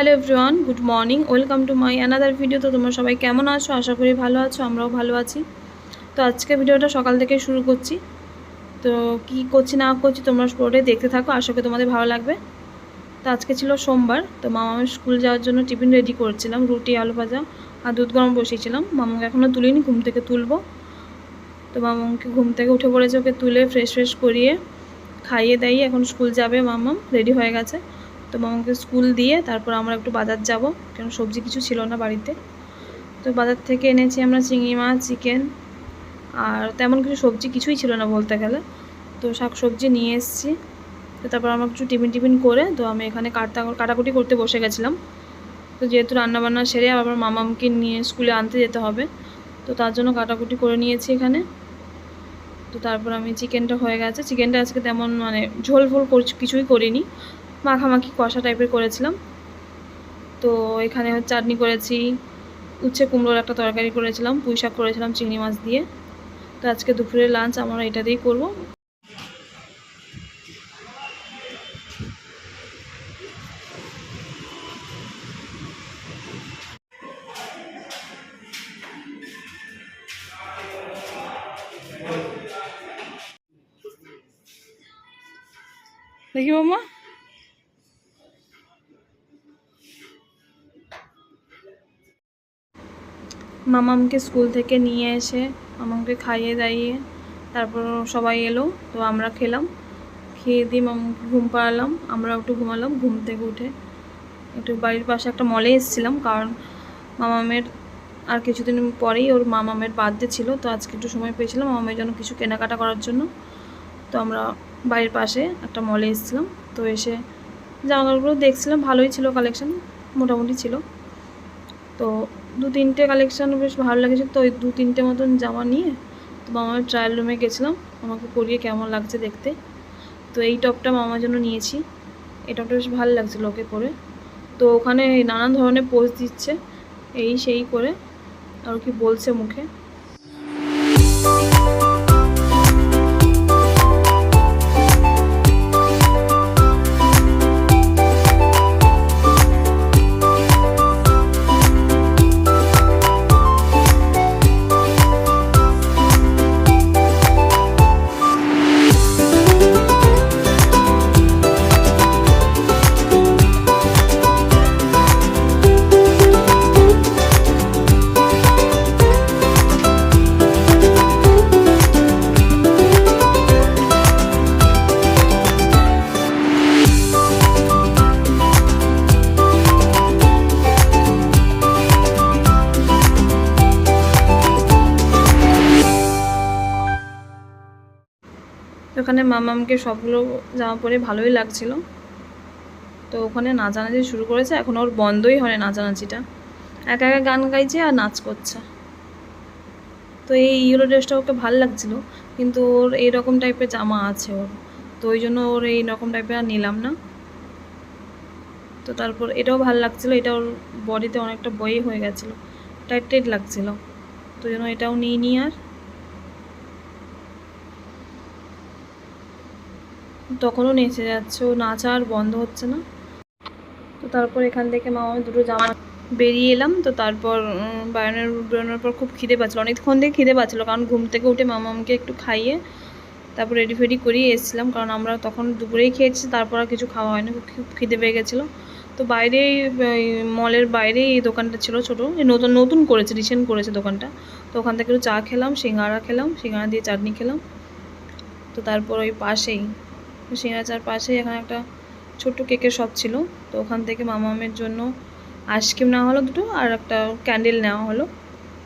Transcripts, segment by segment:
Hello everyone, good morning, welcome to my another video. তো তোমরা সবাই কেমন আছো? আশা করি ভালো আছো, আমরাও ভালো আছি। তো আজকে ভিডিওটা সকাল থেকে শুরু করছি। তো কি করছি না করছি তোমরা পরে দেখতে থাকো, আশা করি তোমাদের ভালো লাগবে। তো আজকে ছিল সোমবার, তো মামার স্কুল যাওয়ার জন্য টিফিন রেডি করছিলাম, রুটি আলু ভাজা আর দুধ গরম বসিয়েছিলাম। মামাকে এখনও তুলিনি, ঘুম থেকে তুলবো। তো মামাকে ঘুম থেকে উঠে পড়েছে, ওকে তুলে ফ্রেশ করিয়ে খাইয়ে দাইয়ে এখন স্কুল যাবে। মামাম রেডি হয়ে গেছে। তো মামাকে স্কুল দিয়ে তারপর আমরা একটু বাজার যাব, কেন সবজি কিছু ছিল না বাড়িতে। তো বাজার থেকে এনেছি আমরা চিংড়ি মাছ, চিকেন, আর তেমন কিছু সবজি কিছুই ছিল না বলতে গেলে। তো শাক সবজি নিয়ে এসেছি। তো তারপর আমরা কিছু টিফিন করে তো আমি এখানে কাটাকুটি করতে বসে গেছিলাম। তো যেহেতু রান্নাবান্না সেরে আবার মামামকে নিয়ে স্কুলে আনতে যেতে হবে, তো তার জন্য কাটাকুটি করে নিয়েছি এখানে। তো তারপর আমি চিকেনটা হয়ে গেছে। চিকেনটা আজকে তেমন ঝোল কিছুই করিনি, মাখামাখি কষা টাইপের করেছিলাম। তো এখানে চাটনি করেছি, উচ্ছে কুমড়োর একটা তরকারি করেছিলাম, পুঁই শাক করেছিলাম চিংড়ি মাছ দিয়ে। তো আজকে দুপুরের লাঞ্চ আমরা এটা দিয়েই করবো। দেখি বাবা, মামামকে স্কুল থেকে নিয়ে এসে মামামকে খাইয়ে দাইয়ে তারপর সবাই এলো। তো আমরা খেলাম, খেয়ে দিয়ে মামাকে ঘুম পাড়ালাম, আমরা একটু ঘুমালাম। ঘুম থেকে উঠে একটু বাড়ির পাশে একটা মলে এসেছিলাম, কারণ মামামের আর কিছুদিন পরেই ওর মামামের বার্থডে ছিল। তো আজকে একটু সময় পেয়েছিলাম মামামের জন্য কিছু কেনাকাটা করার জন্য। তো আমরা বাড়ির পাশে একটা মলে এসেছিলাম। তো এসে জামাকাপড়গুলো দেখছিলাম, ভালোই ছিল কালেকশান, মোটামুটি ছিল। তো 2-3টে কালেকশান বেশ ভালো লেগেছে। তো ওই 2-3টে মতন জামা নিয়ে তো মামার ট্রায়াল রুমে গেছিলাম, আমাকে পরিয়ে কেমন লাগছে দেখতে। তো এই টপটা মামার জন্য নিয়েছি, এই টপটা বেশ ভালো লাগছিলো ওকে পরে। তো ওখানে নানান ধরনের পোজ দিচ্ছে, এই সেই করে আর কি বলছে মুখে। ওখানে মামামকে সবগুলো জামা পরে ভালোই লাগছিল। তো ওখানে নাচানাচি শুরু করেছে, এখন ওর বন্ধই হয় নাচানাচিটা, একা একা গান গাইছে আর নাচ করছে। তো এই ইয়েলো ড্রেসটা ওকে ভালো লাগছিলো, কিন্তু ওর এইরকম টাইপের জামা আছে ওর, তো ওই জন্য ওর এই রকম টাইপের আর নিলাম না। তো তারপর এটাও ভালো লাগছিলো, এটা ওর বডিতে অনেকটা বয়ে হয়ে গেছিলো, টাইট টাইট লাগছিলো, তো জন্য এটাও নিই আর। তখনও নেচে যাচ্ছে, ও নাচা আর বন্ধ হচ্ছে না। তো তারপর এখান থেকে মামা দুটো জামা বেরিয়ে এলাম। তো তারপর বেরোনোর পর খুব খিদে পাচ্ছিলো, অনেকক্ষণ থেকে খিদে পাচ্ছিলো, কারণ ঘুম থেকে উঠে মামাকে একটু খাইয়ে তারপর রেডি ফেডি করিয়ে এসেছিলাম, কারণ আমরা তখন দুপুরেই খেয়েছি, তারপর আর কিছু খাওয়া হয়নি, খুব খিদে পেয়ে গেছিলো। তো বাইরেই মলের বাইরেই এই দোকানটা ছিল ছোটো, নতুন করেছে, রিসেন্ট করেছে দোকানটা। তো ওখান থেকে একটু চা খেলাম, সিঙ্গাড়া দিয়ে চাটনি খেলাম। তো তারপর ওই পাশেই সিঙ্গাড়া চার পাশেই এখানে একটা ছোট্ট কেকের শপ ছিল। তো ওখান থেকে মামামের জন্য আইসক্রিম নেওয়া হলো দুটো, আর একটা ক্যান্ডেল নেওয়া হলো।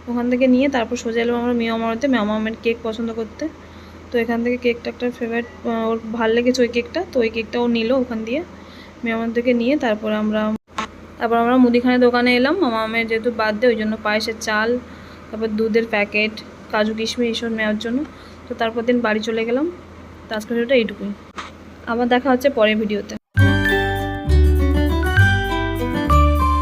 ওখান থেকে নিয়ে তারপর সোজা এলাম আমরা মিয়ামারতে মামামের কেক পছন্দ করতে। তো এখান থেকে কেকটা একটা ফেভারিট, ওর ভালো লেগেছে ওই কেকটা, তো ওই কেকটা ও নিল ওখান দিয়ে মিয়ামার থেকে নিয়ে। তারপর আমরা মুদিখানা দোকানে এলাম, মামামের যেহেতু বার্থডে ওই জন্য পায়েসের চাল, তারপর দুধের প্যাকেট, কাজু কিশমিশ এইসব নেওয়ার জন্য। তো তারপর দিন বাড়ি চলে গেলাম। তো আজকের ভিডিওটা এইটুকুই, আবার দেখা হচ্ছে পরের ভিডিওতে।